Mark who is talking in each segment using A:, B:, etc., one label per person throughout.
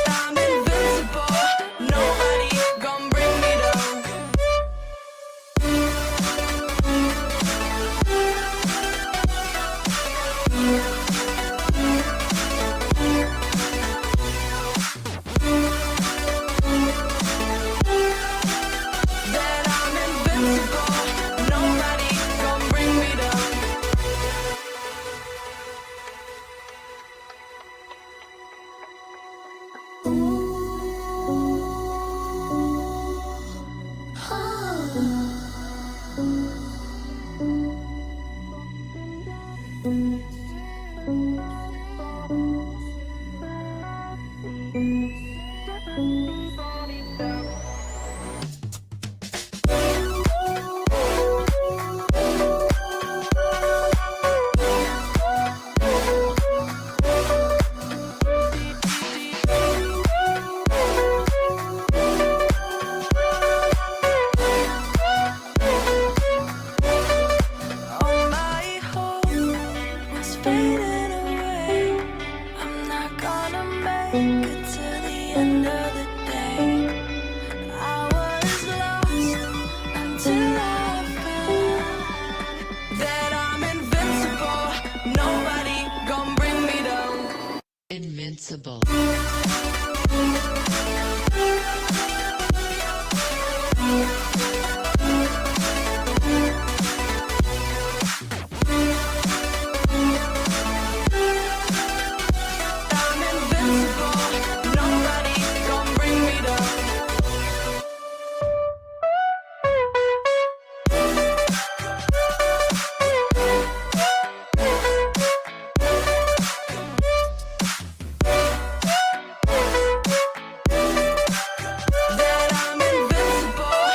A: I'm invincible. Nobody gon' bring me down. That I'm invincible. Nobody gon' bring me down. All my hope was fading away. I'm not gonna make it to the end of the day. I was lost until I found that I'm invincible. Nobody gon' bring me down.
B: Invincible.
A: I'm invincible. Nobody gon' bring me down. That I'm invincible.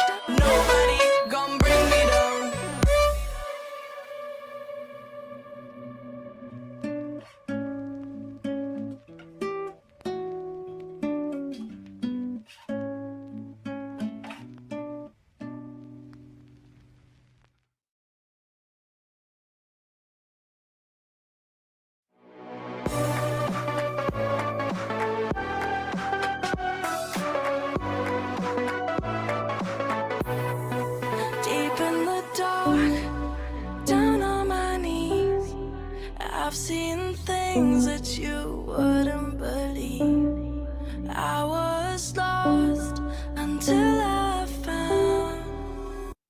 A: Nobody gon' bring me down. Deep in the dark, down on my knees, I've seen things that you wouldn't believe. I was lost until I found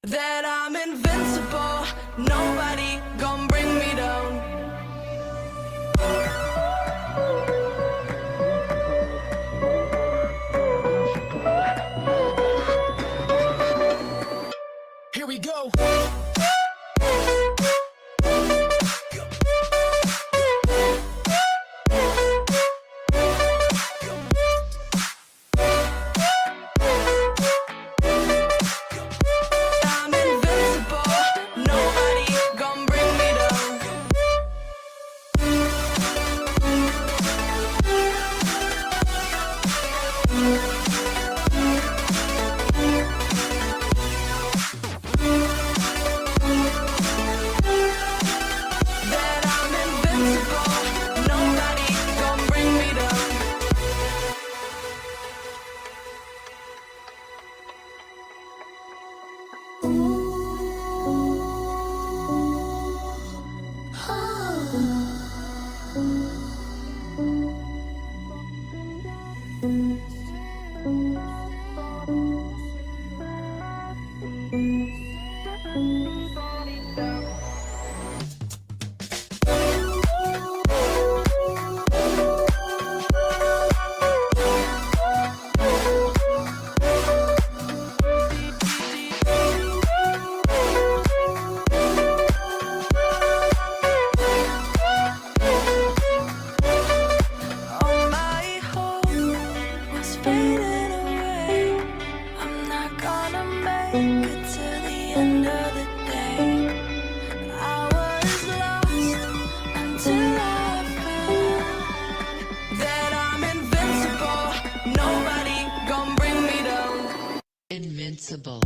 A: that I'm invincible. Nobody gon' bring me down. Here we go. I'm invincible. Nobody gon' bring me down. That I'm invincible. Nobody gon' bring me down. All my hope was fading away. I'm not gonna make it to the end of the day. I was lost until I found that I'm invincible. Nobody gon' bring me down.
B: Invincible.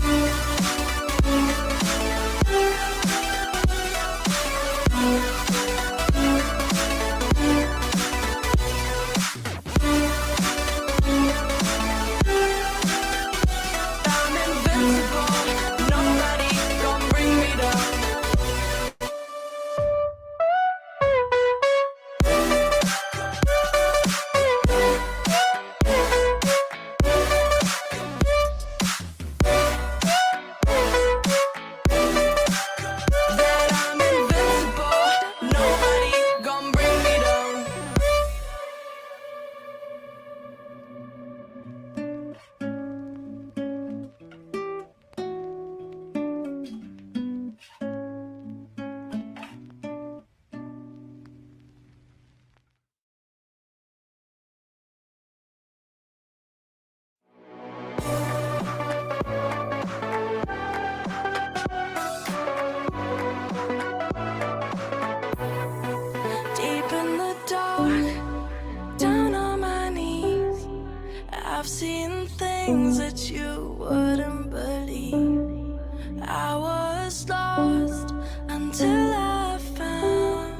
A: I've seen things that you wouldn't believe. I was lost until I found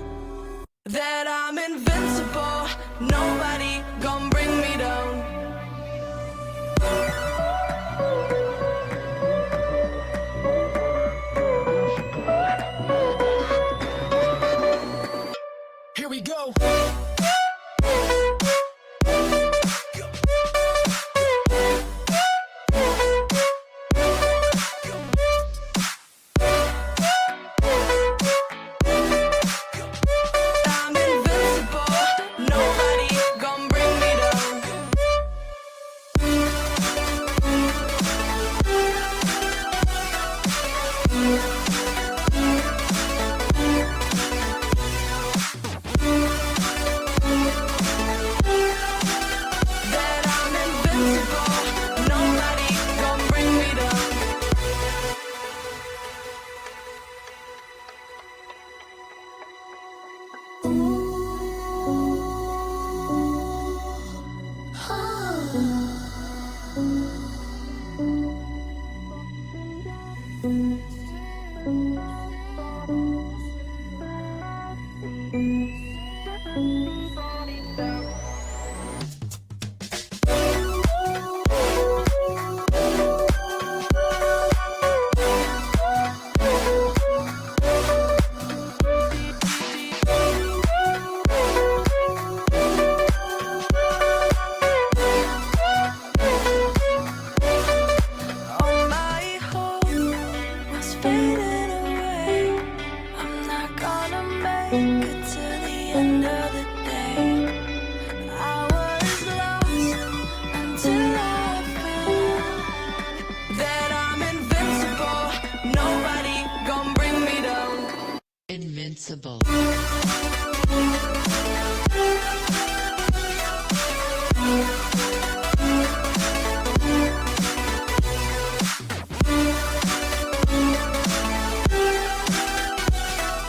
A: that I'm invincible. Nobody gon' bring me down. Here we go. I'm invincible. Nobody gon' bring me down. That I'm invincible. Nobody gon' bring me down. All my hope was fading away. I'm not gonna make it to the end of the day. I was lost until I found that I'm invincible. Nobody gon' bring me down.
B: Invincible.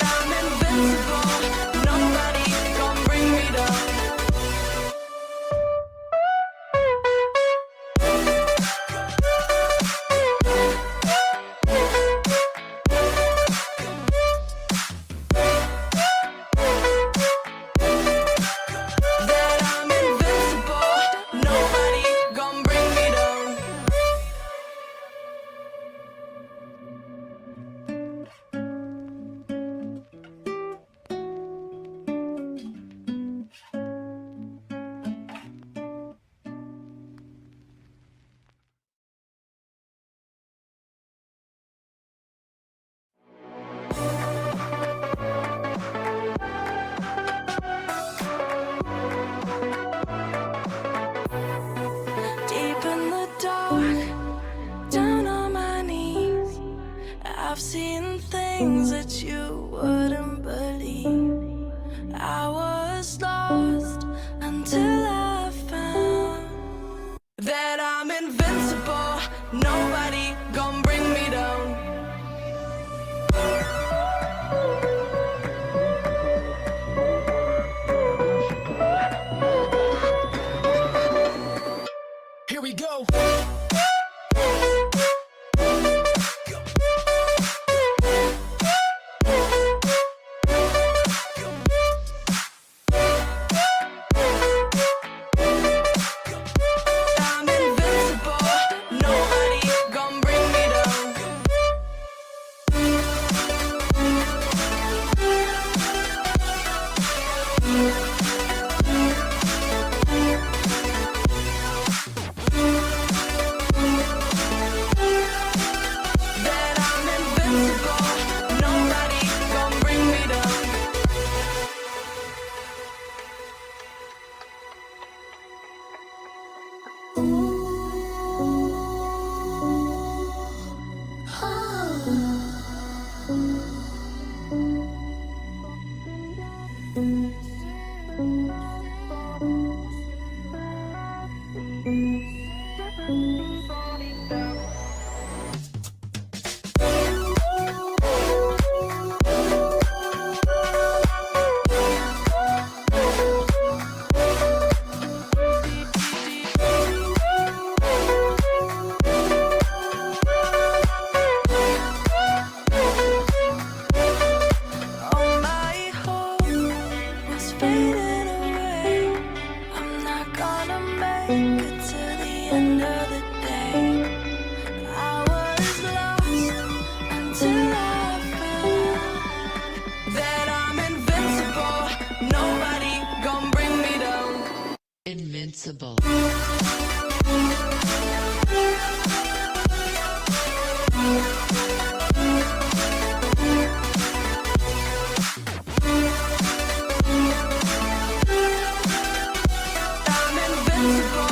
A: I'm invincible. Nobody gon' bring me down. That I'm invincible. Nobody gon' bring me down. Deep in the dark, down on my knees, I've seen things that you wouldn't believe. I was lost until I found that I'm invincible. Nobody gon' bring me down. Here we go. I'm invincible. Nobody gon' bring me down. That I'm invincible. Nobody gon' bring me down.
B: Invincible.
A: I'm invincible.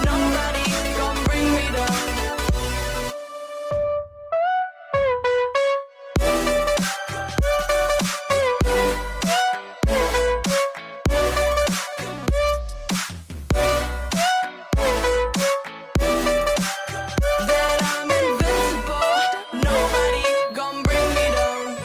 A: Nobody gon' bring me down. That I'm invincible. Nobody gon' bring me down.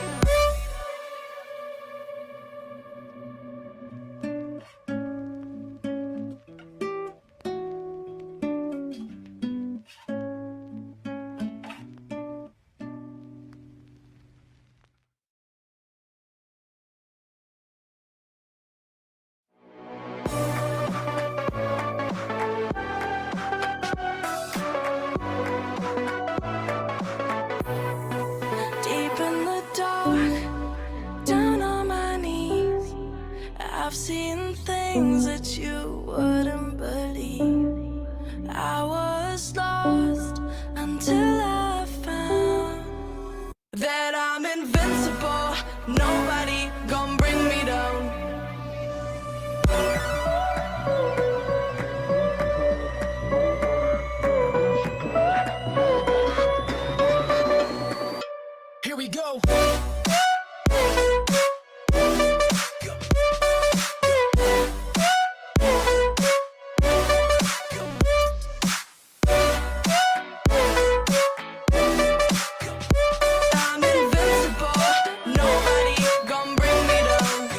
A: Deep in the dark, down on my knees, I've seen things that you wouldn't believe. I was lost until I found that I'm invincible. Nobody gon' bring me down. Here we go. I'm invincible. Nobody gon' bring me down.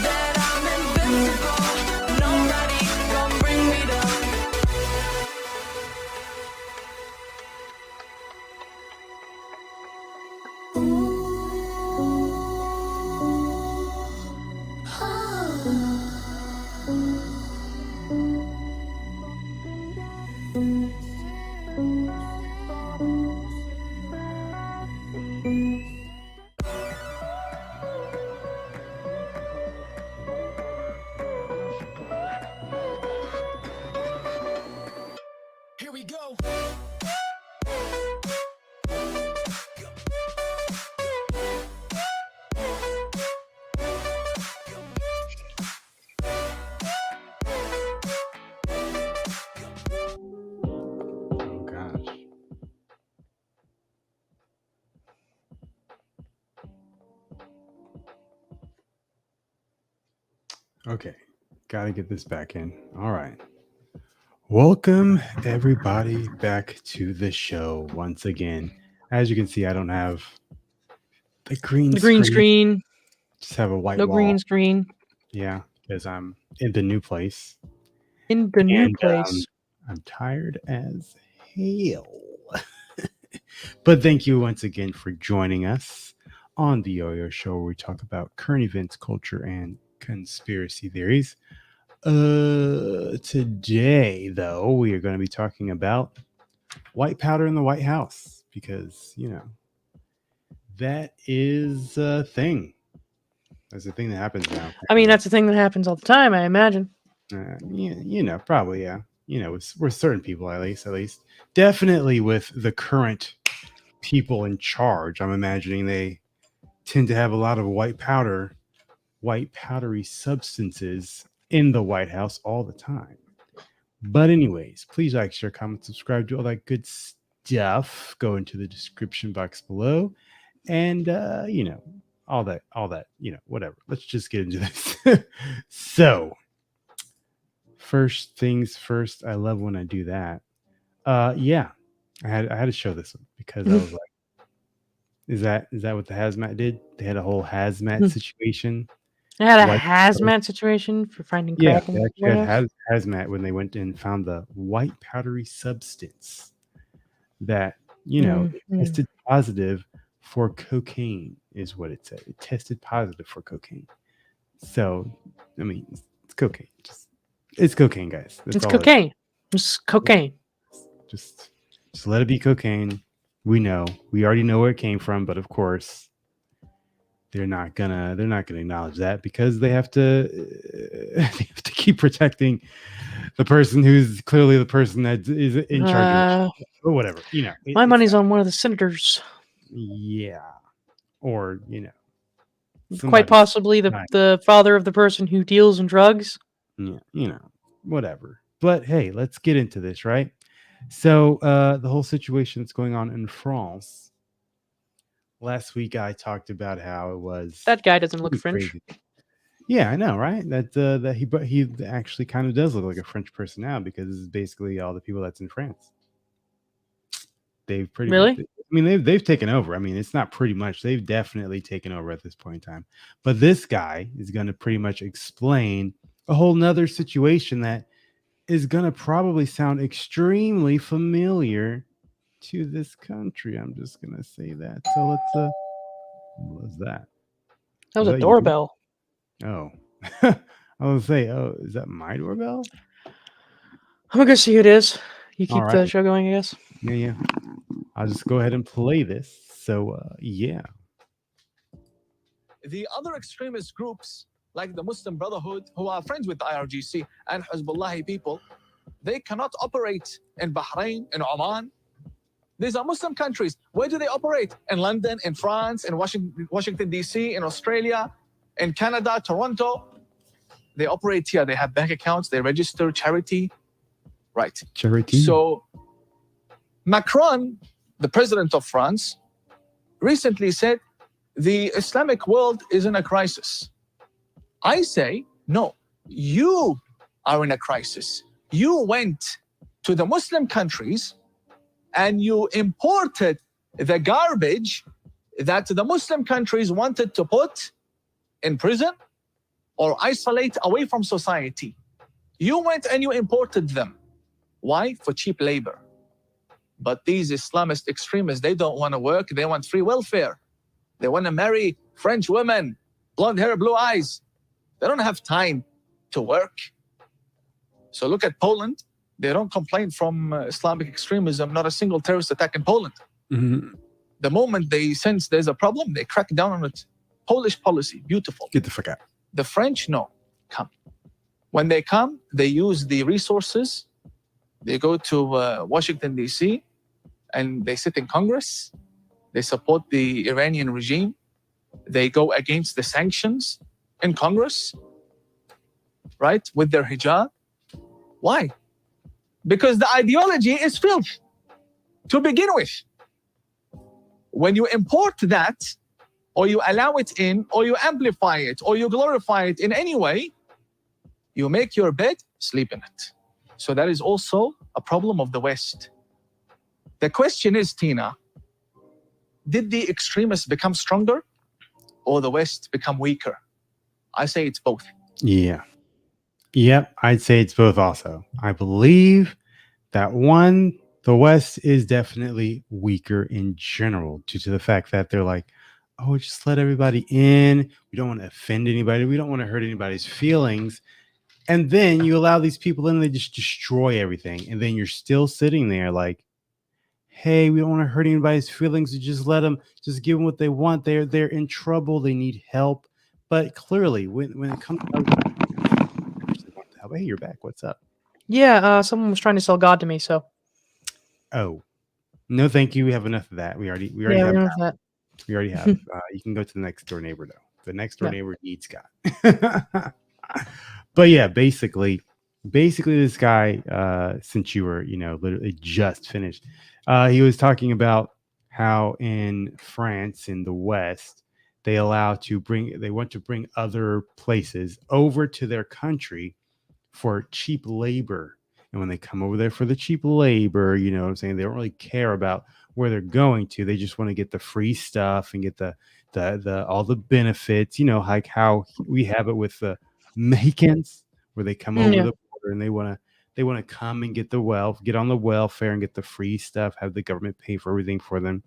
A: That I'm invincible. Nobody gon' bring me down. Here we go.
C: Oh gosh. Okay. Gotta get this back in. All right. Welcome everybody back to the show once again. As you can see, I don't have the green
D: The green
C: screen.
D: screen.
C: Just have a white
D: No
C: wall.
D: green screen.
C: Yeah, because I'm in the new place.
D: In the new
C: And
D: place.
C: I'm tired as hell. But thank you once again for joining us on the Yo-Yo Show, where we talk about current events, culture, and conspiracy theories. Today, though, we are going to be talking about white powder in the White House because, that is a thing. That's a thing that happens now.
D: I mean, that's a thing that happens all the time, I imagine.
C: Probably, yeah. With certain people, at least. Definitely with the current people in charge, I'm imagining they tend to have a lot of white powdery substances in the White House all the time. But anyways, please like, share, comment, subscribe, do all that good stuff. Go into the description box below, and all that, whatever. Let's just get into this. So, first things first. I love when I do that. Yeah, I had to show this one because I was like, is that what the hazmat did? They had a whole hazmat situation.
D: I had a
C: White
D: hazmat situation for finding
C: Yeah,
D: crack in
C: they
D: the
C: actually
D: White
C: had
D: House.
C: hazmat when they went and found the white powdery substance that, it
D: Mhm.
C: tested positive for cocaine, is what it said. It tested positive for cocaine. So, I mean, it's cocaine. Just It's cocaine, guys. That's
D: It's
C: all.
D: cocaine. It's cocaine.
C: Just let it be cocaine. We know. We already know where it came from, but of course, they're not gonna acknowledge that because they have to they have to keep protecting the person who's clearly the person that is in charge of it, or whatever.
D: My money's on one of the senators.
C: Yeah, or
D: Quite
C: somebody.
D: possibly the father of the person who deals in drugs.
C: Yeah, whatever. But hey, let's get into this, right? So the whole situation that's going on in France. Last week I talked about how it was
D: That guy doesn't look
C: pretty
D: French.
C: crazy. Yeah, I know, right? That he actually kind of does look like a French person now because this is basically all the people that's in France. They've pretty much.
D: Really?
C: I mean, they've taken over. I mean, it's not pretty much. They've definitely taken over at this point in time. But this guy is going to pretty much explain a whole nother situation that is going to probably sound extremely familiar to this country. I'm just going to say that. So let's. What was that?
D: That was a
C: that you?
D: doorbell.
C: Oh, I was gonna say, oh, is that my doorbell?
D: I'm gonna go see who it is. You keep
C: All
D: the
C: right.
D: show going, I guess.
C: Yeah. I'll just go ahead and play this. So, yeah.
E: The other extremist groups, like the Muslim Brotherhood, who are friends with the IRGC and Hezbollah people, they cannot operate in Bahrain, in Oman. These are Muslim countries. Where do they operate? In London, in France, in Washington, D.C., in Australia, in Canada, Toronto. They operate here. They have bank accounts. They register charity. Right.
C: Charity.
E: So Macron, the president of France, recently said the Islamic world is in a crisis. I say, no, you are in a crisis. You went to the Muslim countries and you imported the garbage that the Muslim countries wanted to put in prison or isolate away from society. You went and you imported them. Why? For cheap labor. But these Islamist extremists, they don't want to work. They want free welfare. They want to marry French women, blonde hair, blue eyes. They don't have time to work. So look at Poland. They don't complain from Islamic extremism, not a single terrorist attack in Poland.
C: Mm-hmm.
E: The moment they sense there's a problem, they crack down on it. Polish policy, beautiful.
C: Get the fuck out.
E: The French, no, come. When they come, they use the resources. They go to Washington, D.C., and they sit in Congress. They support the Iranian regime. They go against the sanctions in Congress, right, with their hijab. Why? Because the ideology is filth to begin with. When you import that, or you allow it in, or you amplify it, or you glorify it in any way, you make your bed, sleep in it. So that is also a problem of the West. The question is, Tina, did the extremists become stronger or the West become weaker? I say it's both.
C: Yeah. Yep. I'd say it's both also. I believe that the West is definitely weaker in general due to the fact that they're like, oh, just let everybody in. We don't want to offend anybody. We don't want to hurt anybody's feelings. And then you allow these people in, they just destroy everything. And then you're still sitting there like, hey, we don't want to hurt anybody's feelings. You just let them, just give them what they want. They're in trouble. They need help. But clearly, when it comes to help, hey, you're back. What's up?
D: Yeah, someone was trying to sell God to me, so.
C: Oh, no, thank you. We have enough of that. We already
D: Yeah,
C: have
D: we
C: that.
D: that.
C: We already have. You can go to the next door neighbor though. The next door neighbor needs God. But yeah, basically this guy, since you were, literally just finished, he was talking about how in France, in the West, they want to bring other places over to their country for cheap labor. And when they come over there for the cheap labor, you know what I'm saying, they don't really care about where they're going to. They just want to get the free stuff and get the all the benefits, like how we have it with the Mexicans, where they come over the border and they want to come and get on the welfare and get the free stuff, have the government pay for everything for them.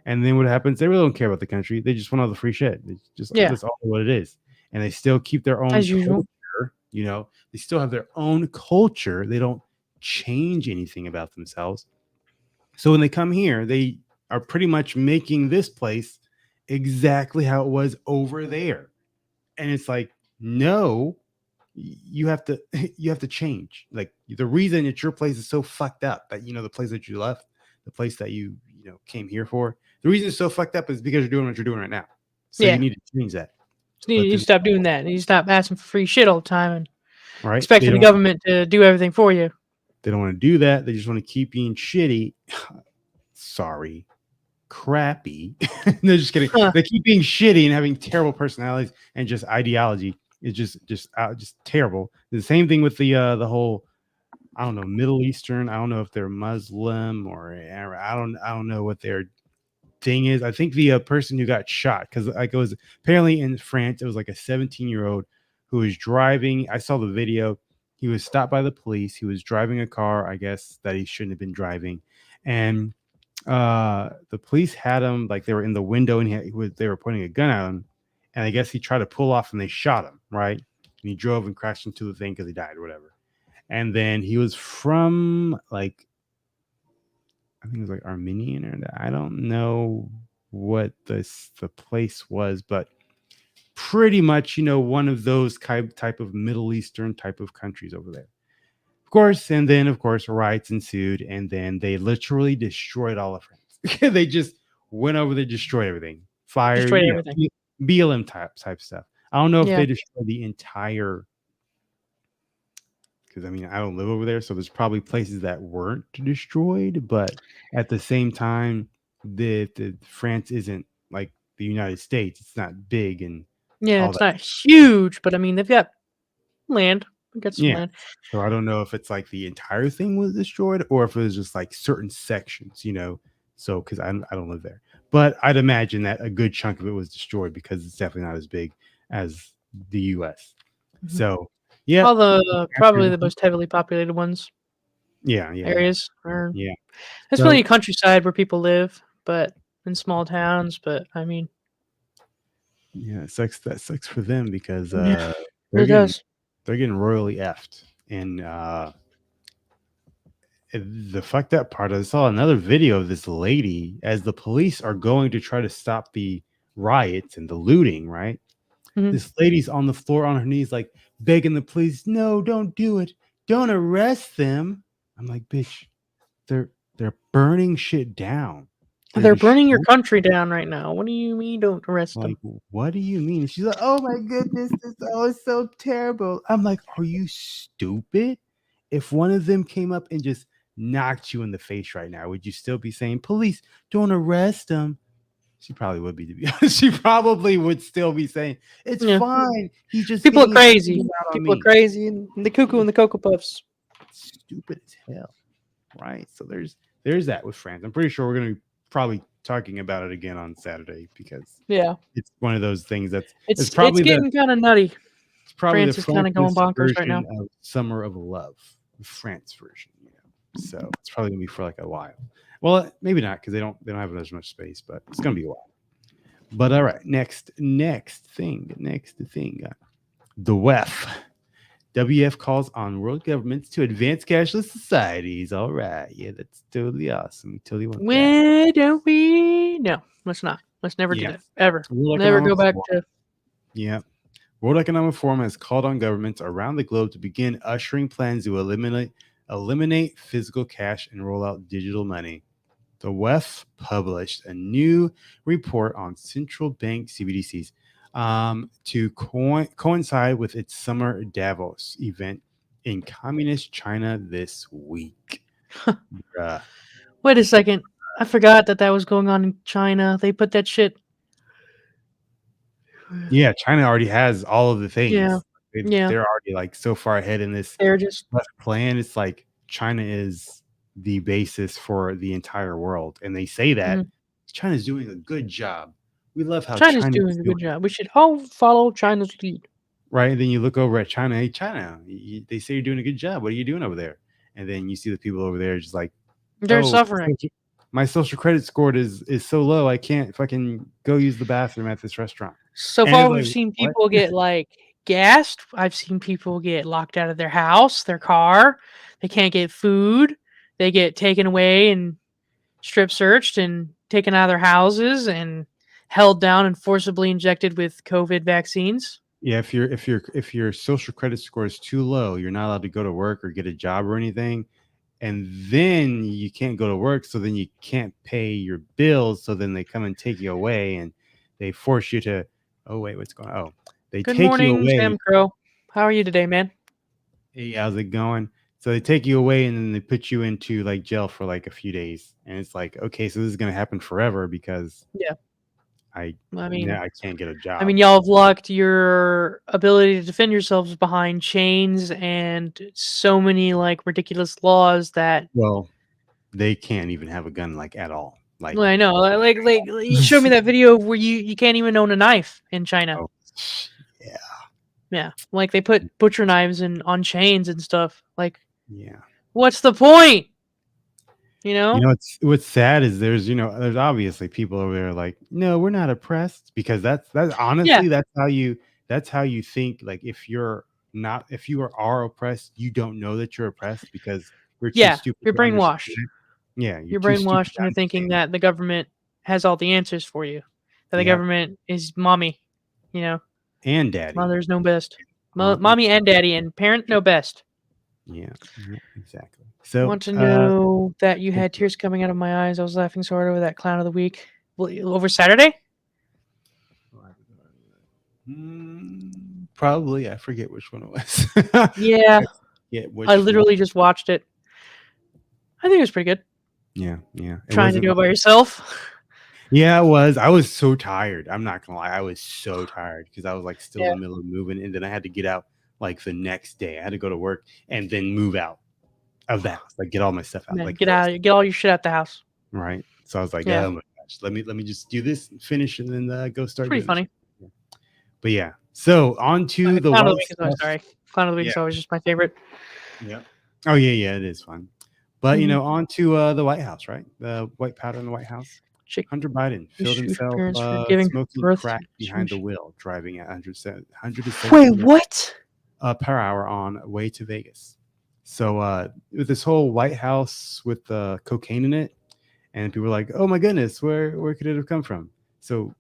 C: And then what happens? They really don't care about the country. They just want all the free shit. That's all what it is. And they still keep their own
D: As usual.
C: culture. You know, they still have their own culture. They don't change anything about themselves. So when they come here, they are pretty much making this place exactly how it was over there. And it's like, no, you have to you have to change. Like the reason that your place is so fucked up, that the place that you left, the place that you came here for, the reason it's so fucked up is because you're doing what you're doing right now. So you
D: Yeah.
C: need to change that.
D: You
C: But
D: need to
C: then,
D: stop doing that. You need to stop asking for free shit all the time and
C: right, they
D: expecting the
C: don't
D: government to do everything for you.
C: they don't want to do that. They just want to keep being shitty. Sorry, crappy. No, just kidding.
D: Huh.
C: They keep being shitty and having terrible personalities and just ideology is just terrible. The same thing with the whole, I don't know, Middle Eastern. I don't know if they're Muslim or I don't know what their thing is. I think the person who got shot, because like it was apparently in France, it was like a 17-year-old who was driving. I saw the video. He was stopped by the police. He was driving a car, I guess, that he shouldn't have been driving, and the police had him, like they were in the window, and they were pointing a gun at him, and I guess he tried to pull off and they shot him, right? And he drove and crashed into the thing because he died or whatever. And then he was from, like, I think it was like Armenian, or I don't know what the place was, but pretty much one of those type of Middle Eastern type of countries over there. Of course, and then of course riots ensued, and then they literally destroyed all of France. They just went over there, destroyed everything, fired,
D: Destroyed everything.
C: BLM type stuff. I don't know if
D: Yeah.
C: they destroyed the entire, because I mean I don't live over there, so there's probably places that weren't destroyed, but at the same time, the France isn't like the United States. It's not big and
D: Yeah,
C: all
D: it's
C: that.
D: not huge, but I mean they've got land. They've got some
C: Yeah.
D: land.
C: So I don't know if it's like the entire thing was destroyed or if it was just like certain sections, So because I don't live there, but I'd imagine that a good chunk of it was destroyed because it's definitely not as big as the U.S.
D: Mhm.
C: So yeah,
D: All the probably the most heavily populated ones
C: yeah.
D: areas are.
C: Yeah.
D: There's
C: So-
D: plenty of countryside where people live, but in small towns. But I mean,
C: Yeah, it sucks. That sucks for them because
D: Yeah,
C: they're
D: it does.
C: they're getting royally effed. And the fucked up part, I saw another video of this lady as the police are going to try to stop the riots and the looting, right?
D: Mhm.
C: This lady's on the floor on her knees, like begging the police, no, don't do it. Don't arrest them. I'm like, bitch, they're burning shit down.
D: They're burning your
C: destroying-
D: country down right now. What do you mean? Don't arrest them?
C: Like, what do you mean? She's like, oh my goodness, it's so terrible. I'm like, are you stupid? If one of them came up and just knocked you in the face right now, would you still be saying, police, don't arrest them? She probably would be, to be honest. She probably would still be saying, it's
D: Yeah.
C: fine. He's just
D: People are
C: getting his
D: crazy.
C: finger out on
D: People are
C: me."
D: crazy, and the cuckoo and the cocoa puffs.
C: Stupid as hell, right? So there's that with France. I'm pretty sure we're gonna be probably talking about it again on Saturday because
D: Yeah,
C: it's one of those things that's
D: it's
C: probably
D: getting kind of nutty.
C: it's probably
D: France
C: the
D: is kinda going
C: Frankist
D: bonkers right
C: version
D: now.
C: of Summer of Love, the France version, So it's probably gonna be for like a while. Well, maybe not because they don't have as much space, but it's gonna be a while. But all right, next thing, the WEF. WF calls on world governments to advance cashless societies. All right, yeah, that's totally awesome. We totally want that.
D: Where don't we? No, let's not. Let's never do
C: Yeah.
D: that ever.
C: World
D: Never
C: Economic
D: go back
C: Forum-
D: to.
C: Yeah. World Economic Forum has called on governments around the globe to begin ushering plans to eliminate physical cash and roll out digital money. The WEF published a new report on central bank CBDCs to coincide with its summer Davos event in communist China this week. Bruh.
D: Wait a second. I forgot that was going on in China. They put that shit.
C: Yeah, China already has all of the things.
D: Yeah. Yeah.
C: They're already like so far ahead in this
D: They're just.
C: plan. It's like China is the basis for the entire world, and they say that
D: Mhm.
C: China's doing a good job. We love how
D: China's
C: China's
D: doing a good job. We should all follow China's lead.
C: right? And then you look over at China. Hey, China, they say you're doing a good job. What are you doing over there? And then you see the people over there just like,
D: They're
C: "Oh,
D: suffering.
C: my social credit score is so low. I can't fucking go use the bathroom at this restaurant."
D: So
C: And
D: far,
C: it's
D: we've
C: like,
D: seen
C: what?
D: people get like gassed. I've seen people get locked out of their house, their car. They can't get food. They get taken away and strip searched and taken out of their houses and held down and forcibly injected with COVID vaccines.
C: Yeah, if your social credit score is too low, you're not allowed to go to work or get a job or anything. And then you can't go to work, so then you can't pay your bills. So then they come and take you away, and they force you to. Oh wait, what's going on? Oh, they
D: Good
C: take you
D: morning,
C: away.
D: Sam Crow. How are you today, man?
C: Hey, how's it going? So they take you away, and then they put you into like jail for like a few days, and it's like, okay, so this is gonna happen forever because
D: Yeah.
C: I
D: I mean,
C: I can't get a job.
D: I mean, y'all have locked your ability to defend yourselves behind chains and so many like ridiculous laws that.
C: Well, they can't even have a gun like at all. Like,
D: Well, I know, like you showed me that video where you can't even own a knife in China.
C: oh, yeah,
D: Yeah, like they put butcher knives on chains and stuff. Like,
C: yeah.
D: what's the point? You know?
C: You know, what's sad is there's there's obviously people over there like, no, we're not oppressed, because that's honestly that's how you think. Like if you are oppressed, you don't know that you're oppressed because we're too
D: Yeah,
C: stupid.
D: you're
C: to understand
D: brainwashed.
C: it. Yeah,
D: You're
C: too stupid
D: brainwashed
C: to
D: into thinking
C: understand
D: that the government has all the answers for you. That the
C: Yep.
D: government is mommy. You know,
C: it. And daddy.
D: mothers know best.
C: Mom-
D: Mommy and daddy and parent know best.
C: Yeah, exactly. So
D: Want to know that you had tears coming out of my eyes. I was laughing so hard over that clown of the week. Over Saturday?
C: Probably I forget which one it was.
D: Yeah,
C: Yeah,
D: I literally just watched it. I think it was pretty good.
C: Yeah.
D: Trying to do it by yourself.
C: Yeah, it was. I was so tired. I'm not gonna lie. I was so tired because I was like still in
D: Yeah.
C: the middle of moving, and then I had to get out like the next day. I had to go to work and then move out of the house, like get all my stuff out.
D: Man,
C: Like
D: get all your shit out the house.
C: right. So I was like,
D: Yeah.
C: oh my gosh, let me just do this, finish, and then go start.
D: Pretty
C: doing
D: funny.
C: this. But yeah. So on to the
D: Clown of the
C: white
D: week is always
C: stuff.
D: sorry. Clown of the week is
C: Yeah.
D: always just my favorite.
C: Yeah. Oh yeah, it is fun. But
D: Mhm.
C: on to the White House, right? The white powder in the White House.
D: Chick
C: Hunter Biden filled
D: shoot
C: himself
D: parents for giving
C: smoking
D: birth to
C: crack behind the
D: children.
C: wheel, driving at 170
D: Wait,
C: miles
D: what?
C: per hour on way to Vegas. So with this whole White House with cocaine in it, and people were like, "Oh my goodness, where could it have come from?" So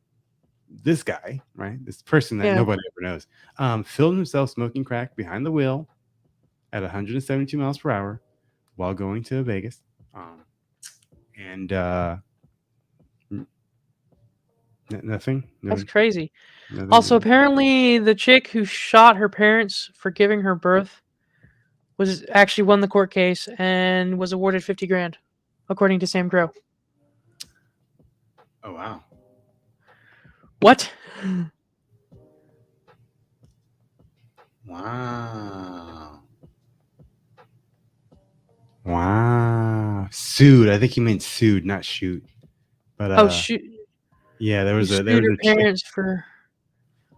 C: this guy, right, this person that
D: Yeah.
C: nobody ever knows, filmed himself smoking crack behind the wheel at 172 miles per hour while going to Vegas, and nothing.
D: That's crazy.
C: Nothing.
D: Also, apparently, the chick who shot her parents for giving her birth was actually won the court case and was awarded 50 grand, according to Sam Crow.
C: Oh wow.
D: What?
C: Wow. Sued. I think he meant sued, not shoot. But
D: Oh shoot!
C: yeah, there was
D: You
C: a
D: sued her
C: chick.
D: parents for.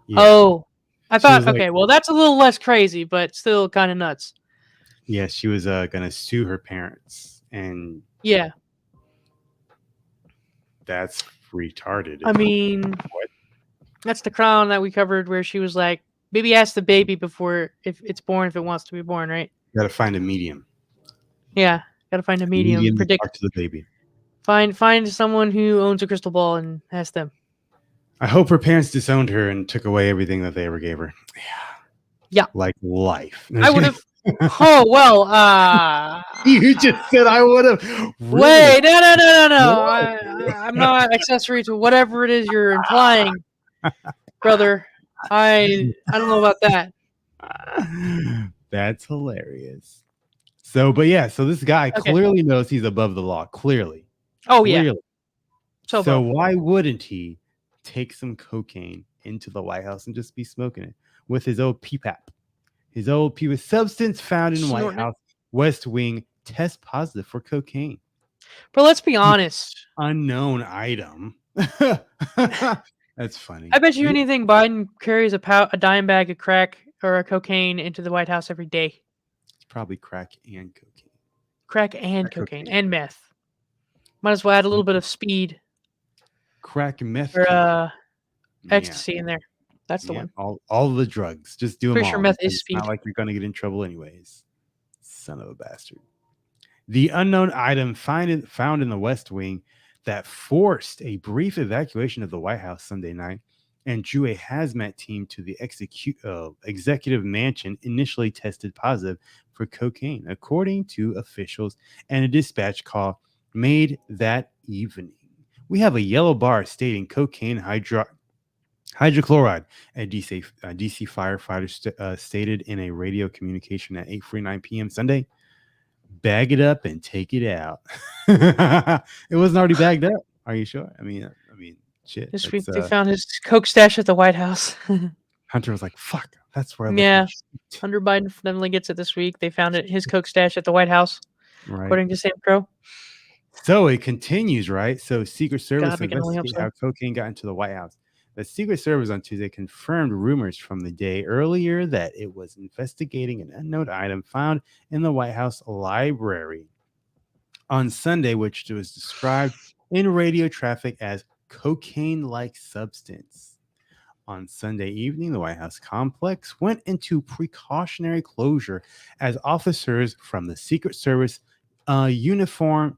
C: Yeah.
D: Oh, I
C: She
D: thought.
C: was like-
D: Okay, well, that's a little less crazy, but still kind of nuts.
C: Yeah, she was gonna sue her parents, and
D: Yeah,
C: that's retarded.
D: I mean, that's the crown that we covered, where she was like, "Baby, ask the baby before if it's born, if it wants to be born, right?"
C: Gotta find a medium.
D: Yeah, gotta find a medium.
C: to
D: Predict.
C: talk to the baby.
D: Find someone who owns a crystal ball and ask them.
C: I hope her parents disowned her and took away everything that they ever gave her.
D: Yeah.
C: Like life.
D: I would have. Oh well.
C: You just said I would have.
D: Wait, no.
C: Whoa.
D: I'm not accessory to whatever it is you're implying, brother. I don't know about that.
C: That's hilarious. So this guy
D: Okay.
C: clearly knows he's above the law. Clearly.
D: Oh yeah.
C: Clearly.
D: So,
C: So why wouldn't he take some cocaine into the White House and just be smoking it with his old PPAP? His old PPAP substance found in White
D: Snorting it.
C: House West Wing test positive for cocaine.
D: but let's be honest.
C: Unknown item. That's funny.
D: I bet you anything Biden carries a dime bag of crack or a cocaine into the White House every day.
C: It's probably crack and cocaine.
D: Crack and
C: Crack
D: cocaine
C: cocaine.
D: and meth. Might as well add a little bit of speed
C: Crack and meth.
D: or
C: Yeah.
D: ecstasy in there. That's the
C: Yeah,
D: one.
C: all the drugs. Just do them
D: Pretty sure
C: all
D: meth
C: because
D: is
C: it's not
D: speed.
C: like you're going to get in trouble anyways. Son of a bastard. The unknown item found in the West Wing that forced a brief evacuation of the White House Sunday night and drew a hazmat team to the executive mansion initially tested positive for cocaine, according to officials and a dispatch call made that evening. We have a yellow bar stating cocaine hydrochloride. A DC firefighter stated in a radio communication at 8:49 p.m. Sunday. Bag it up and take it out. It wasn't already bagged up. Are you sure? I mean, shit.
D: This
C: That's
D: week they found his coke stash at the White House.
C: Hunter was like, "Fuck, that's where I left my
D: Yeah,
C: shit."
D: Hunter Biden finally gets it this week. They found it his coke stash at the White House,
C: Right.
D: according to Sam Crow.
C: So it continues, right? So Secret Service
D: God, we can only hope
C: investigate
D: so.
C: how cocaine got into the White House. The Secret Service on Tuesday confirmed rumors from the day earlier that it was investigating an unknown item found in the White House library on Sunday, which was described in radio traffic as cocaine-like substance. On Sunday evening, the White House complex went into precautionary closure as officers from the Secret Service uniformed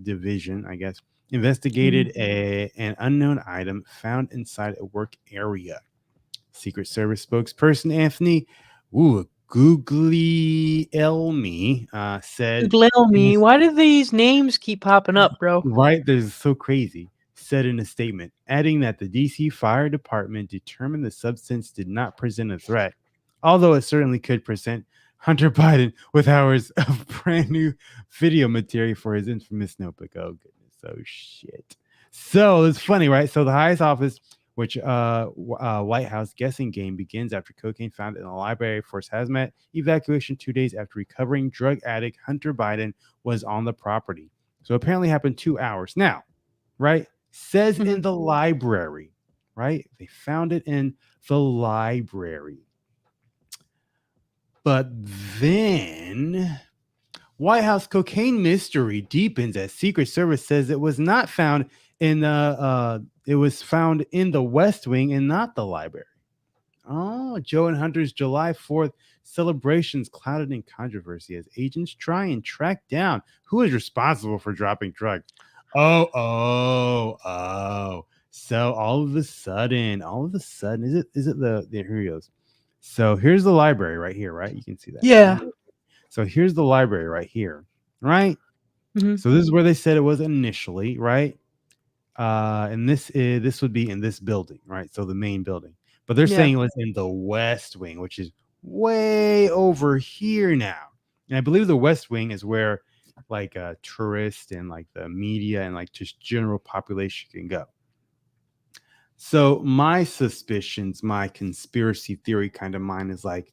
C: division, I guess, investigated an unknown item found inside a work area. Secret Service spokesperson Anthony Guglielmi said,
D: Google me. Why do these names keep popping up, bro?
C: right, this is so crazy, said in a statement, adding that the DC Fire Department determined the substance did not present a threat, although it certainly could present Hunter Biden with hours of brand new video material for his infamous notebook. Oh, goodness. Oh, shit. So it's funny, right? So the highest office, which White House guessing game begins after cocaine found in the library forced hazmat evacuation 2 days after recovering drug addict Hunter Biden was on the property. So apparently happened 2 hours. Now, right? Says in the library, right? They found it in the library. But then White House cocaine mystery deepens as Secret Service says it was not found in the it was found in the West Wing and not the library. Oh, Joe and Hunter's July 4th celebrations clouded in controversy as agents try and track down who is responsible for dropping drugs. Oh. So all of a sudden, is it the here he goes. So here's the library right here, right? You can see that.
D: Yeah.
C: So here's the library right here, right?
D: Mhm.
C: So this is where they said it was initially, right? And this would be in this building, right? So the main building. But they're saying it was in the West Wing, which is way over here now. And I believe the West Wing is where like tourists and like the media and like just general population can go. So my suspicions, my conspiracy theory kind of mind is like,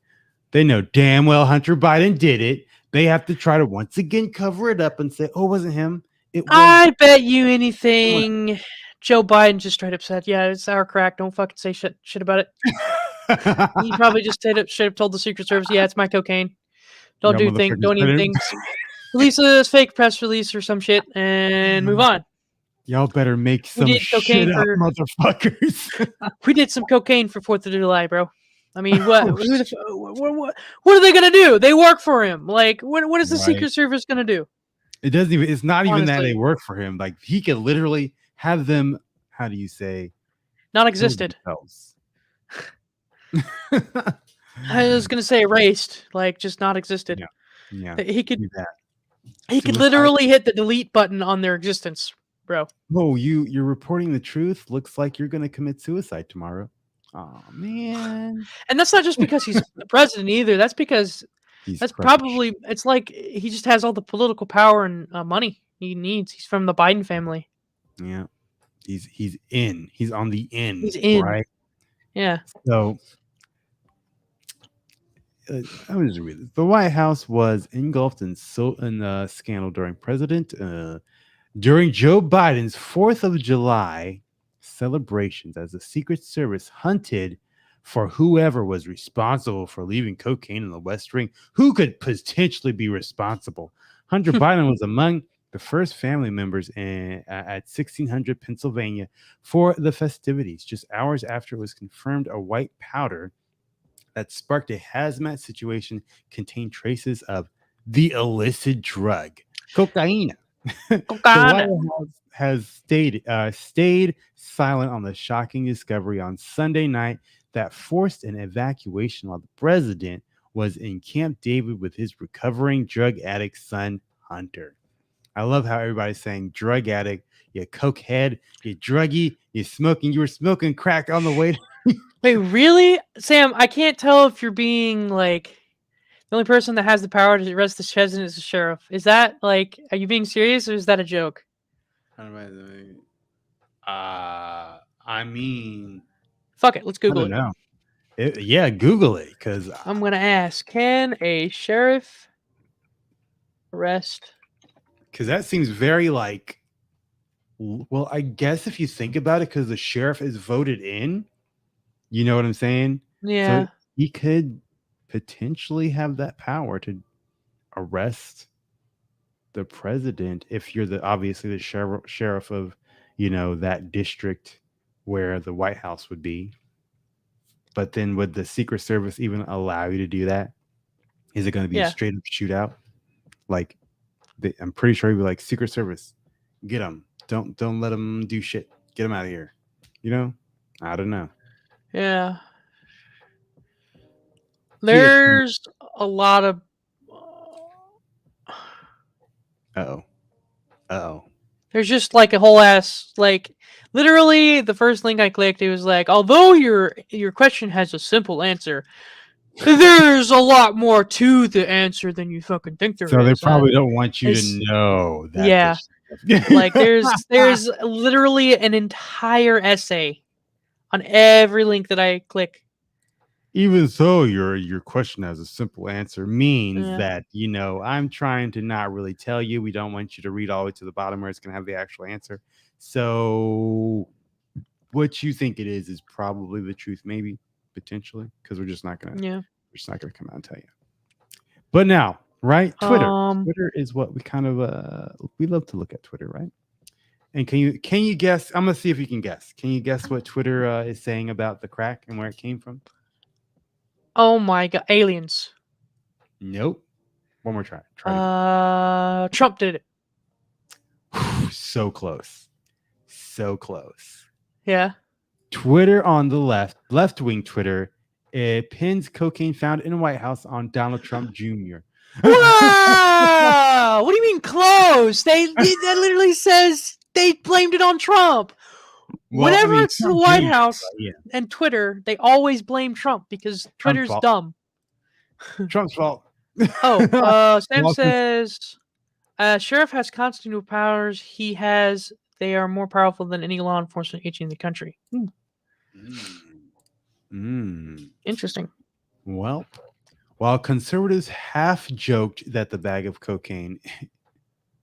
C: they know damn well Hunter Biden did it. They have to try to once again cover it up and say, oh, it wasn't him. It was.
D: I bet you anything. Joe Biden just straight up said, "Yeah, it's sauerkraut. Don't fucking say shit about it." He probably just straight up told the Secret Service, "Yeah, it's my cocaine. Don't
C: Y'all
D: do things.
C: motherfuckers
D: Don't even
C: better-
D: think. Release a fake press release or some shit and move on."
C: Y'all better make some
D: did cocaine
C: shit up,
D: for-
C: motherfuckers.
D: We did some cocaine for 4th of July, bro. I mean, what? What are they gonna do? They work for him. Like, what is the
C: Right.
D: Secret Service gonna do?
C: It doesn't even. It's not even that
D: Honestly.
C: they work for him. Like he could literally have them. How do you say?
D: Non-existed.
C: kill
D: I was gonna say erased, like just not existed.
C: Yeah.
D: He could
C: do that.
D: he could
C: Suicide.
D: literally hit the delete button on their existence, bro.
C: Oh, you're reporting the truth. Looks like you're gonna commit suicide tomorrow. Oh man.
D: And that's not just because he's the president either. That's because
C: He's
D: probably it's like he just has all the political power and money he needs. He's from the Biden family.
C: Yeah. He's in. He's on the end.
D: He's in.
C: Right.
D: Yeah.
C: So I was just reading this. The White House was engulfed in scandal during Joe Biden's 4th of July celebrations as the Secret Service hunted for whoever was responsible for leaving cocaine in the West Wing. Who could potentially be responsible? Hunter Biden was among the first family members at 1600 Pennsylvania for the festivities. Just hours after it was confirmed, a white powder that sparked a hazmat situation contained traces of the illicit drug cocaine. The White
D: Cocaine.
C: House has stayed silent on the shocking discovery on Sunday night that forced an evacuation while the president was in Camp David with his recovering drug addict son Hunter. I love how everybody's saying drug addict, you cokehead, you druggie, you were smoking crack on the way.
D: Wait, really, Sam? I can't tell if you're being like the only person that has the power to arrest the president is the sheriff. Is that like, are you being serious or is that a joke?
C: I mean,
D: Fuck it, let's
C: I
D: Google
C: don't
D: it.
C: know. Yeah, Google it because
D: I'm gonna ask: can a sheriff arrest?
C: that seems very like. Well, I guess if you think about it, because the sheriff is voted in, you know what I'm saying?
D: Yeah,
C: So he could potentially have that power to arrest the president if you're obviously the sheriff of, that district where the White House would be. But then would the Secret Service even allow you to do that? Is it going to be a
D: Yeah.
C: straight up shootout? Like, I'm pretty sure he'd be like, Secret Service, get him. Don't let him do shit. Get him out of here. I don't know.
D: yeah.
C: Here-
D: There's a lot of.
C: Uh-oh.
D: There's just like a whole ass like literally the first link I clicked, it was like, although your question has a simple answer, there's a lot more to the answer than you fucking think there is.
C: So they probably don't want you
D: it's-
C: to know that.
D: yeah.
C: this-
D: Like there's literally an entire essay on every link that I click.
C: Even so, your question has a simple answer means
D: Yeah.
C: that, I'm trying to not really tell you. We don't want you to read all the way to the bottom where it's going to have the actual answer. So what you think it is probably the truth, maybe, potentially, because we're just not going to come out and tell you. But now, right? Twitter. Twitter is what we kind of, we love to look at Twitter, right? And can you guess? I'm going to see if you can guess. Can you guess what Twitter is saying about the crack and where it came from?
D: Oh my god, aliens.
C: Nope. One more try.
D: Trump did it.
C: So close.
D: Yeah.
C: Twitter on the left-wing Twitter, it pins cocaine found in the White House on Donald Trump Jr.
D: Wow! What do you mean close? That literally says they blamed it on Trump.
C: Well,
D: Whenever
C: I mean,
D: it's the
C: Trump
D: White
C: Jr.,
D: House
C: yeah.
D: and Twitter, they always blame Trump because Twitter's
C: fault.
D: dumb.
C: Trump's fault.
D: Oh, Sam
C: Well,
D: says, sheriff has constitutional powers. They are more powerful than any law enforcement agency in the country. Interesting.
C: Well, while conservatives half joked that the bag of cocaine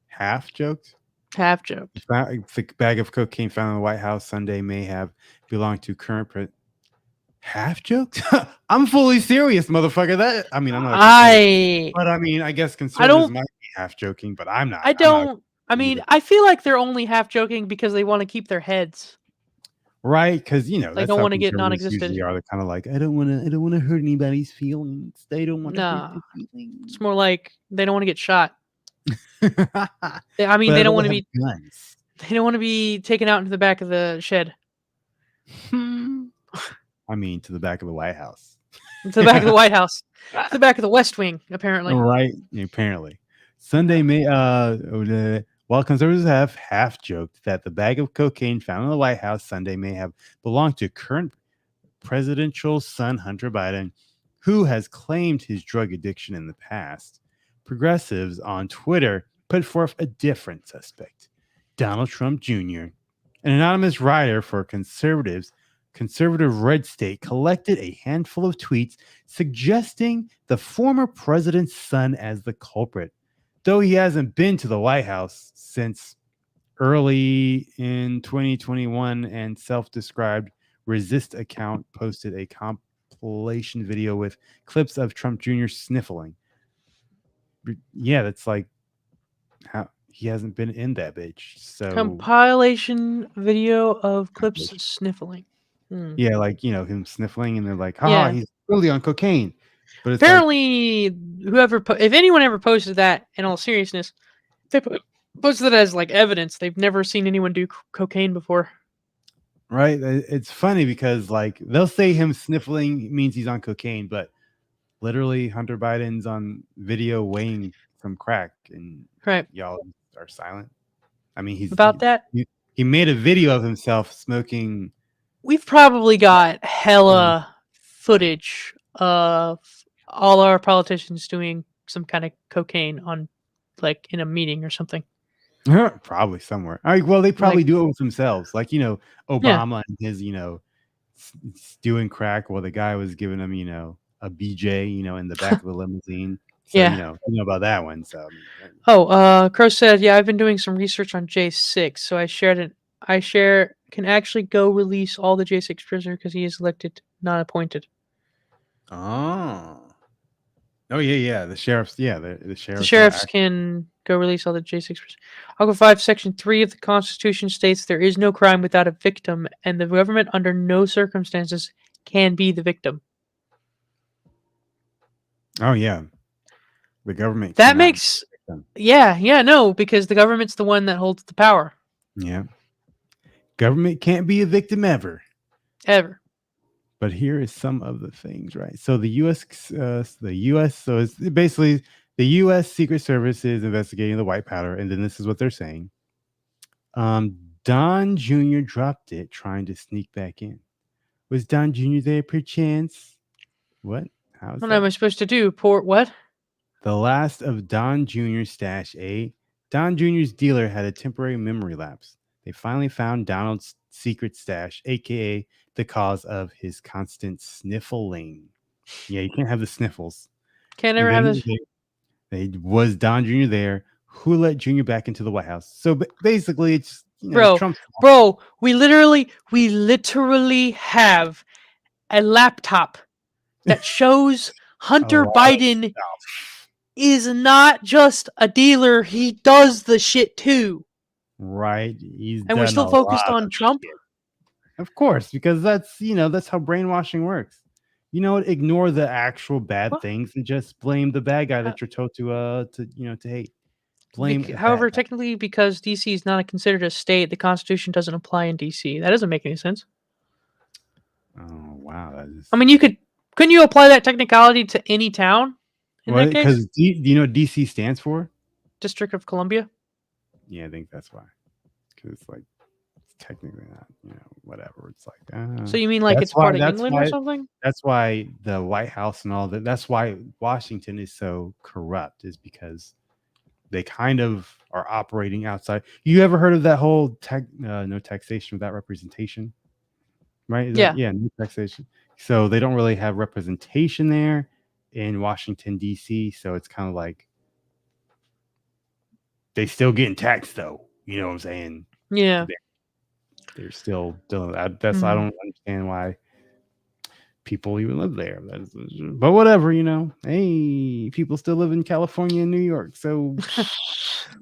D: Half joked.
C: the bag of cocaine found in the White House Sunday may have belonged to current half joked. I'm fully serious, motherfucker. I'm not. But I mean, I guess conservatives might be half joking, but I'm not.
D: I feel like they're only half joking because they want to keep their heads.
C: Right, because
D: they
C: that's
D: don't
C: how
D: want to get
C: conservatives
D: non-existent.
C: usually are. They're kind of like, I don't want to hurt anybody's feelings. They don't want to hurt their feelings.
D: It's more like they don't want to get shot. They
C: But
D: don't want to
C: have
D: be
C: guns.
D: They don't want to be taken out into the back of the shed.
C: I mean, to the back of the White House.
D: To the back of the White House. To the back of the West Wing, apparently.
C: Right, apparently. Sunday may while conservatives have half joked that the bag of cocaine found in the White House Sunday may have belonged to current presidential son Hunter Biden, who has claimed his drug addiction in the past, progressives on Twitter put forth a different suspect. Donald Trump Jr., an anonymous writer for conservative red state, collected a handful of tweets suggesting the former president's son as the culprit, though he hasn't been to the White House since early in 2021, and self-described Resist account posted a compilation video with clips of Trump Jr. sniffling. Yeah, that's like how he hasn't been in that bitch. So
D: Compilation video of clips sniffling. Hmm.
C: yeah, like him sniffling, and they're like,
D: Yeah.
C: he's really on cocaine. But it's
D: Apparently, if anyone ever posted that, in all seriousness, they posted it as like evidence. They've never seen anyone do cocaine before.
C: right. It's funny because like they'll say him sniffling means he's on cocaine, but literally Hunter Biden's on video weighing some crack, and
D: Right.
C: y'all are silent. I mean,
D: About that,
C: he made a video of himself smoking.
D: we've probably got hella footage of all our politicians doing some kind of cocaine on, like, in a meeting or something.
C: Probably somewhere. Well, they probably
D: Like,
C: do it with themselves. Like,
D: yeah,
C: Obama and his, doing crack while the guy was giving him, a BJ, in the back of the limousine. So,
D: yeah.
C: you know about that one. So,
D: Oh, Crow said, yeah, I've been doing some research on J6, so I shared it. Can actually go release all the J6 prisoner because he is elected, not appointed.
C: oh, yeah. The sheriffs, the
D: The
C: sheriffs.
D: sheriffs can go release all the J6 prisoners. Article 5, Section 3 of the Constitution states there is no crime without a victim, and the government under no circumstances can be the victim.
C: Oh, yeah. The government.
D: That
C: cannot
D: makes,
C: be the victim.
D: no, because the government's the one that holds the power.
C: Yeah. Government can't be a victim ever.
D: Ever.
C: But here is some of the things, right? So the U.S. So it's basically the U.S. Secret Service is investigating the white powder, and then this is what they're saying. Don Jr. dropped it trying to sneak back in. Was Don Jr. there perchance? What? How's
D: What am I
C: that?
D: supposed to do? Port what?
C: The last of Don Jr.'s stash, eh? Don Jr.'s dealer had a temporary memory lapse. They finally found Donald's secret stash, aka the cause of his constant sniffling. Yeah, you can't have the sniffles.
D: Can't
C: And
D: ever have
C: then
D: this.
C: was Don Jr. there? Who let Jr. back into the White House? So basically, it's
D: Bro,
C: Trump's.
D: we literally have a laptop that shows Hunter
C: A lot of
D: Biden
C: stuff.
D: is not just a dealer, he does the shit too.
C: Right? He's
D: And we're
C: done
D: still
C: a
D: focused
C: lot
D: on
C: of
D: Trump.
C: shit. Of course, because that's how brainwashing works. You know what? Ignore the actual bad
D: What?
C: things and just blame the bad guy that you're told to hate. Blame the
D: However,
C: bad guy.
D: technically, because DC is not considered a state, the Constitution doesn't apply in DC. That doesn't make any sense.
C: Oh wow, that is.
D: I mean, couldn't you apply that technicality to any town in that case?
C: Because do you know what DC stands for?
D: District of Columbia.
C: Yeah, I think that's why. Because it's like it's technically not, whatever. It's like.
D: So you mean like
C: That's
D: it's part
C: why.
D: of England or something?
C: That's why the White House and all that. That's why Washington is so corrupt. Is because they kind of are operating outside. You ever heard of that whole no taxation without representation? Right? No taxation. So they don't really have representation there in Washington D.C. So it's kind of like they still getting taxed though. You know what I'm saying?
D: Yeah.
C: They're still doing that. I don't understand why people even live there. But whatever, Hey, people still live in California and New York. So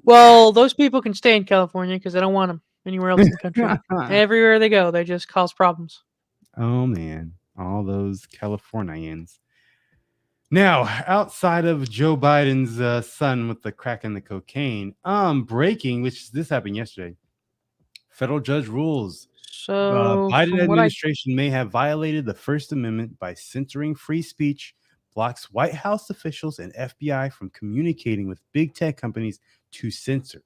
D: Well, those people can stay in California because they don't want them anywhere else in the country. Everywhere they go, they just cause problems.
C: Oh man, all those Californians. Now, outside of Joe Biden's son with the crack and the cocaine, breaking, this happened yesterday. Federal judge rules
D: So
C: Biden
D: from what
C: administration may have violated the First Amendment by censoring free speech, blocks White House officials and FBI from communicating with big tech companies to censor.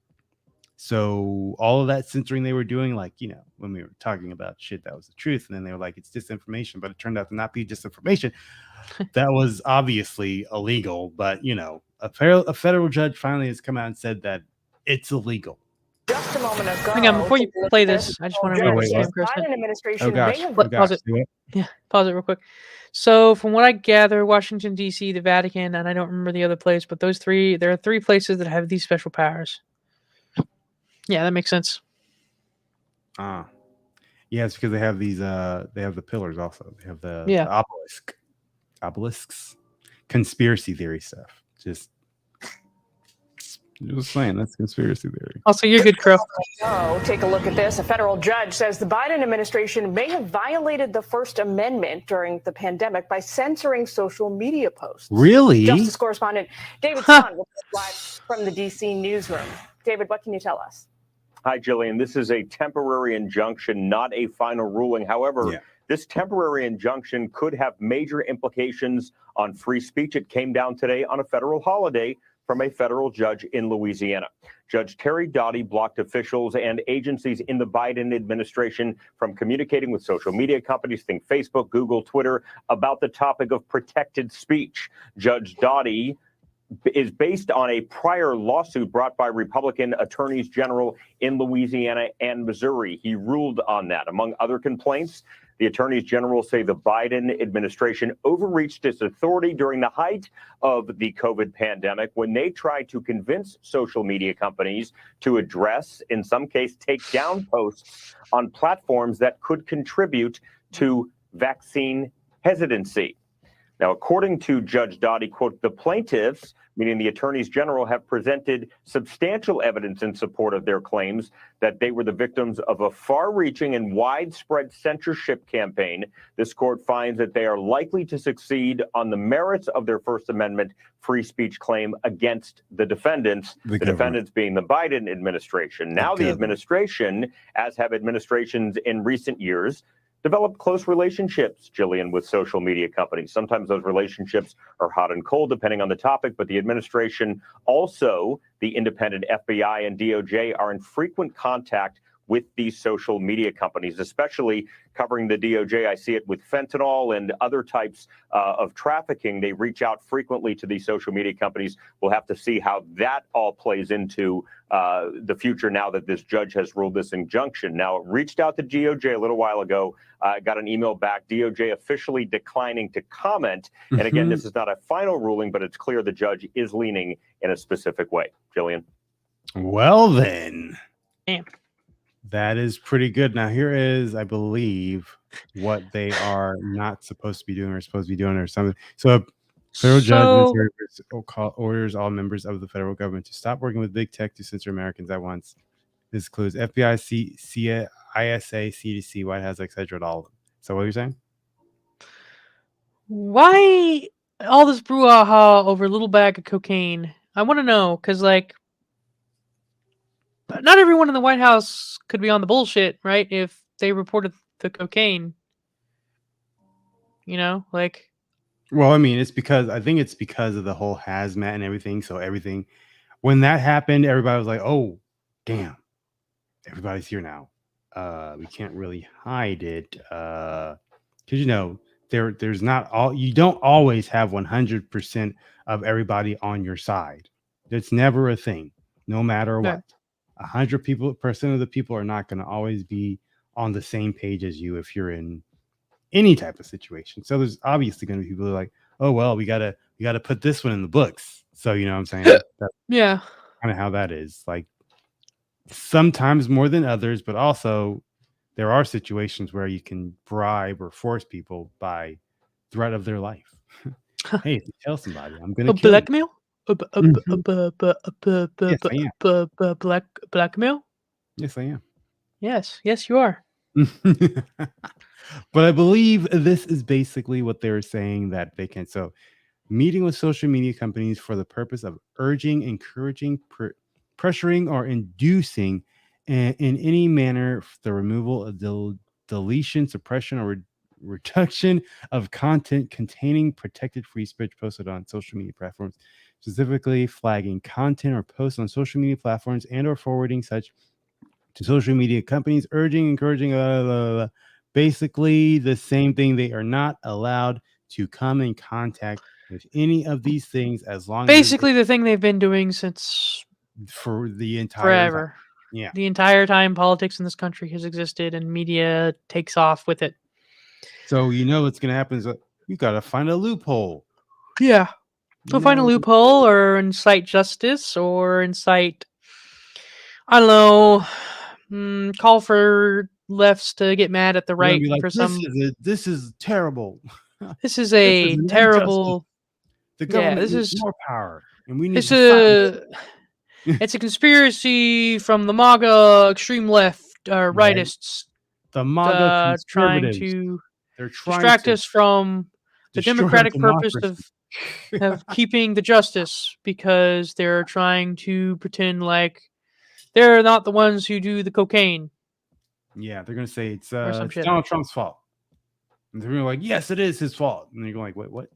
C: So all of that censoring they were doing, like, when we were talking about shit that was the truth, and then they were like, it's disinformation, but it turned out to not be disinformation. That was obviously illegal, but, a federal judge finally has come out and said that it's illegal.
F: Just a moment ago.
D: Hang on, before you play this, I just want to read what
C: wait,
D: Sam
C: what?
D: Crow said.
F: Biden administration
C: Oh gosh.
F: may have
D: Pause it. Yeah, pause it real quick. So, from what I gather, Washington D.C., the Vatican, and I don't remember the other place, but there are three places that have these special powers. Yeah, that makes sense.
C: Yeah, it's because they have these. They have the pillars also. They have the obelisks, conspiracy theory stuff. Just Just saying, that's conspiracy theory.
D: Also, you're good, Crow.
F: Oh, take a look at this. A federal judge says the Biden administration may have violated the First Amendment during the pandemic by censoring social media posts.
C: Really?
F: Justice correspondent David Sun will live from the D.C. newsroom. David, what can you tell us?
G: Hi, Jillian. This is a temporary injunction, not a final ruling. However, this temporary injunction could have major implications on free speech. It came down today on a federal holiday from a federal judge in Louisiana. Judge Terry Doughty blocked officials and agencies in the Biden administration from communicating with social media companies, think Facebook, Google, Twitter, about the topic of protected speech. Judge Doughty is based on a prior lawsuit brought by Republican attorneys general in Louisiana and Missouri. He ruled on that. Among other complaints, the attorneys general say the Biden administration overreached its authority during the height of the COVID pandemic when they tried to convince social media companies to address, in some case, take down posts on platforms that could contribute to vaccine hesitancy. Now, according to Judge Doughty, quote, the plaintiffs, meaning the attorneys general, have presented substantial evidence in support of their claims that they were the victims of a far-reaching and widespread censorship campaign. This court finds that they are likely to succeed on the merits of their First Amendment free speech claim against the defendants, the defendants being the Biden administration. Now the administration, as have administrations in recent years, develop close relationships, Jillian, with social media companies. Sometimes those relationships are hot and cold, depending on the topic, but the administration, also the independent FBI and DOJ, are in frequent contact with these social media companies, especially covering the DOJ. I see it with fentanyl and other types of trafficking. They reach out frequently to these social media companies. We'll have to see how that all plays into the future now that this judge has ruled this injunction. Now, it reached out to DOJ a little while ago, got an email back, DOJ officially declining to comment. And again, this is not a final ruling, but it's clear the judge is leaning in a specific way. Jillian?
C: Well, then.
D: Damn.
C: That is pretty good. Now, here is, I believe, what they are not supposed to be doing or supposed to be doing or something. So, a federal judge orders all members of the federal government to stop working with big tech to censor Americans at once. This includes FBI, ISA, CDC, White House, etc. All of them. So, what are you saying?
D: Why all this brouhaha over a little bag of cocaine? I want to know, because, like, not everyone in the White House could be on the bullshit, right? If they reported the cocaine, you know, like.
C: Well, I mean, I think it's because of the whole hazmat and everything. So everything, when that happened, everybody was like, "Oh, damn, everybody's here now. We can't really hide it because there's not all. You don't always have 100% of everybody on your side. It's never a thing, no matter what." 100% of the people are not going to always be on the same page as you if you're in any type of situation. So there's obviously going to be people who are like, oh, well, we gotta put this one in the books. So, you know what I'm saying? That's
D: yeah,
C: kind of how that is. Like, sometimes more than others, but also there are situations where you can bribe or force people by threat of their life. Hey, if you tell somebody, I'm going to kill
D: blackmail? Blackmail?
C: Yes, I am.
D: Yes, you are.
C: But I believe this is basically what they're saying that they can. So, meeting with social media companies for the purpose of urging, encouraging, pressuring, or inducing in any manner the removal of deletion, suppression, or reduction of content containing protected free speech posted on social media platforms, specifically flagging content or posts on social media platforms and or forwarding such to social media companies, urging, encouraging, basically the same thing. They are not allowed to come in contact with any of these things as long
D: basically the thing they've been doing since
C: for the entire
D: forever.
C: time. Yeah,
D: the entire time politics in this country has existed and media takes off with it.
C: So you know what's going to happen is you got to find a loophole.
D: Yeah. So find a loophole or incite justice or incite, I don't know, call for lefts to get mad at the right
C: like,
D: for some.
C: This is terrible.
D: This is a terrible.
C: The government needs more power, and we need
D: It's a conspiracy from the MAGA extreme left
C: Right.
D: rightists
C: The MAGA
D: trying
C: conservatives.
D: to
C: They're trying
D: distract
C: to
D: us from the
C: destroy our
D: democratic purpose
C: democracy.
D: of keeping the justice, because they're trying to pretend like they're not the ones who do the cocaine.
C: Yeah, they're gonna say it's
D: Or some shit.
C: Donald Trump's fault. And they're gonna be like, yes, it is his fault. And you're going like, wait, what?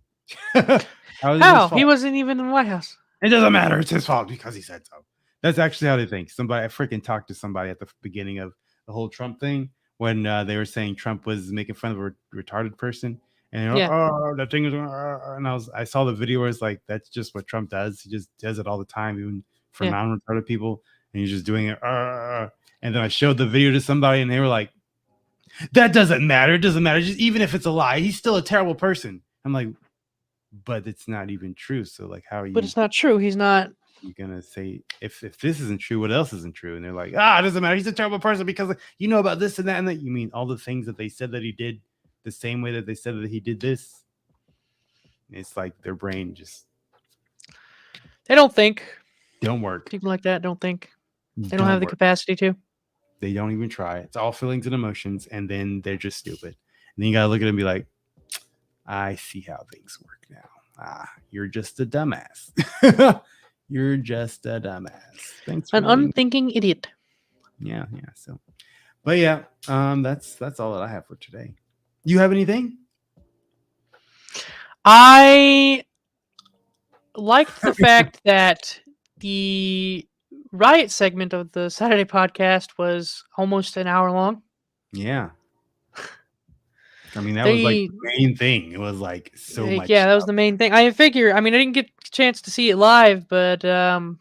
C: How is it his
D: How?
C: fault?
D: He wasn't even in the White House.
C: It doesn't matter. It's his fault because he said so. That's actually how they think. I freaking talked to somebody at the beginning of the whole Trump thing when they were saying Trump was making fun of a retarded person. And they're like, oh, that thing is, and I saw the video where it's like, that's just what Trump does. He just does it all the time, even for non-retarded people. And he's just doing it. And then I showed the video to somebody and they were like, that doesn't matter. It doesn't matter. Just even if it's a lie, he's still a terrible person. I'm like, but it's not even true. So like, how are you?
D: But it's not true. He's not.
C: You're gonna say if this isn't true, what else isn't true? And they're like, it doesn't matter. He's a terrible person because you know about this and that and that. You mean all the things that they said that he did the same way that they said that he did this? It's like their brain just
D: They don't think.
C: don't work.
D: People like that don't think. They don't have the capacity to.
C: They don't even try. It's all feelings and emotions, and then they're just stupid. And then you gotta look at them and be like, I see how things work now. You're just a dumbass. You're just a dumbass. Thanks for
D: An unthinking idiot.
C: Yeah. So, but yeah, that's all that I have for today. You have anything?
D: I liked the fact that the riot segment of the Saturday podcast was almost an hour long.
C: Yeah. I mean, that was like the main thing. It was like so much.
D: Yeah, that was the main thing. I figure. I mean, I didn't get a chance to see it live, but man,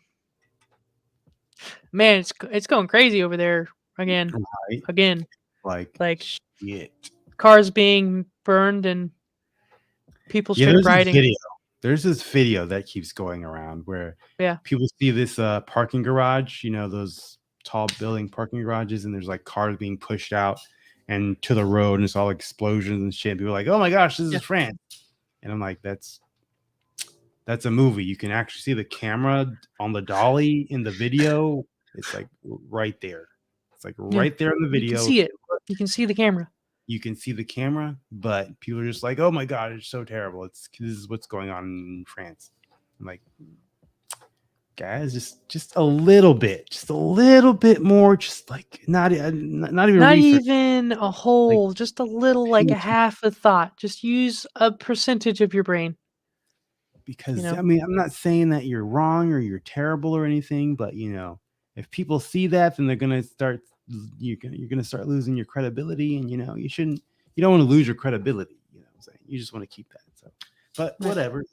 D: it's going crazy over there again.
C: Right.
D: Again.
C: Like shit.
D: Cars being burned and people straight rioting.
C: There's this video that keeps going around where people see this parking garage, those tall building parking garages, and there's like cars being pushed out and to the road, and it's all explosions and shit. People are like, oh my gosh, this is France. And I'm like, that's a movie. You can actually see the camera on the dolly in the video. It's like right there. It's like right there in the video.
D: You can see it. You can see the camera.
C: You can see the camera, but people are just like, oh my God, it's so terrible. This is what's going on in France. I'm like, guys, just a little bit more, just like not even
D: a whole, just a little, like a half a thought. Just use a percentage of your brain.
C: Because I mean, I'm not saying that you're wrong or you're terrible or anything, but if people see that, then they're gonna start. You're gonna start losing your credibility, and you don't want to lose your credibility. You know what I'm saying? You just want to keep that. So, but whatever,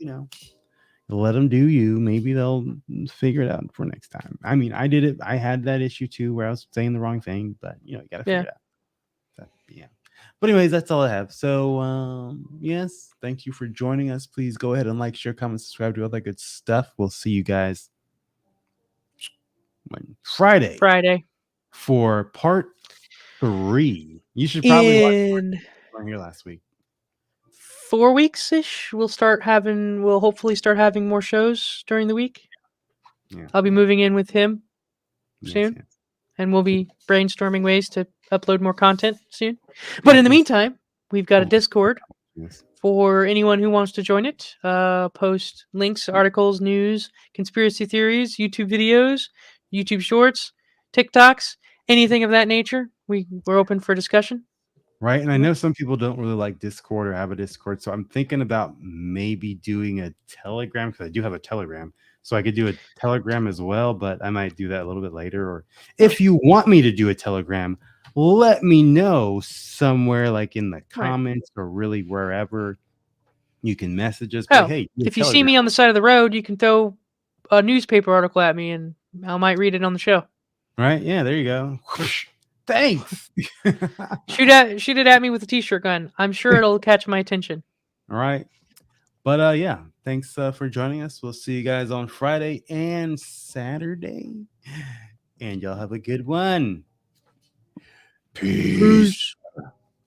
C: let them do you. Maybe they'll figure it out for next time. I mean, I did it. I had that issue too, where I was saying the wrong thing, but you gotta figure it out. So, yeah. But anyways, that's all I have. So yes, thank you for joining us. Please go ahead and like, share, comment, subscribe to all that good stuff. We'll see you guys Friday for part 3. You should probably watch here last week.
D: 4 weeks ish. We'll hopefully start having more shows during the week.
C: Yeah.
D: I'll be moving in with him soon. Yes. And we'll be brainstorming ways to upload more content soon. But in the meantime, we've got a Discord for anyone who wants to join it. Post links, articles, news, conspiracy theories, YouTube videos, YouTube shorts, TikToks, anything of that nature. We're open for discussion.
C: Right. And I know some people don't really like Discord or have a Discord. So I'm thinking about maybe doing a Telegram, because I do have a Telegram. So I could do a Telegram as well, but I might do that a little bit later. Or if you want me to do a Telegram, let me know somewhere, like in the comments or really wherever. You can message us.
D: Oh,
C: hey,
D: if you see me on the side of the road, you can throw a newspaper article at me and I might read it on the show.
C: Right. Yeah, there you go. Thanks.
D: Shoot it at me with a t-shirt gun. I'm sure it'll catch my attention.
C: All right. But yeah, thanks for joining us. We'll see you guys on Friday and Saturday. And y'all have a good one. Peace.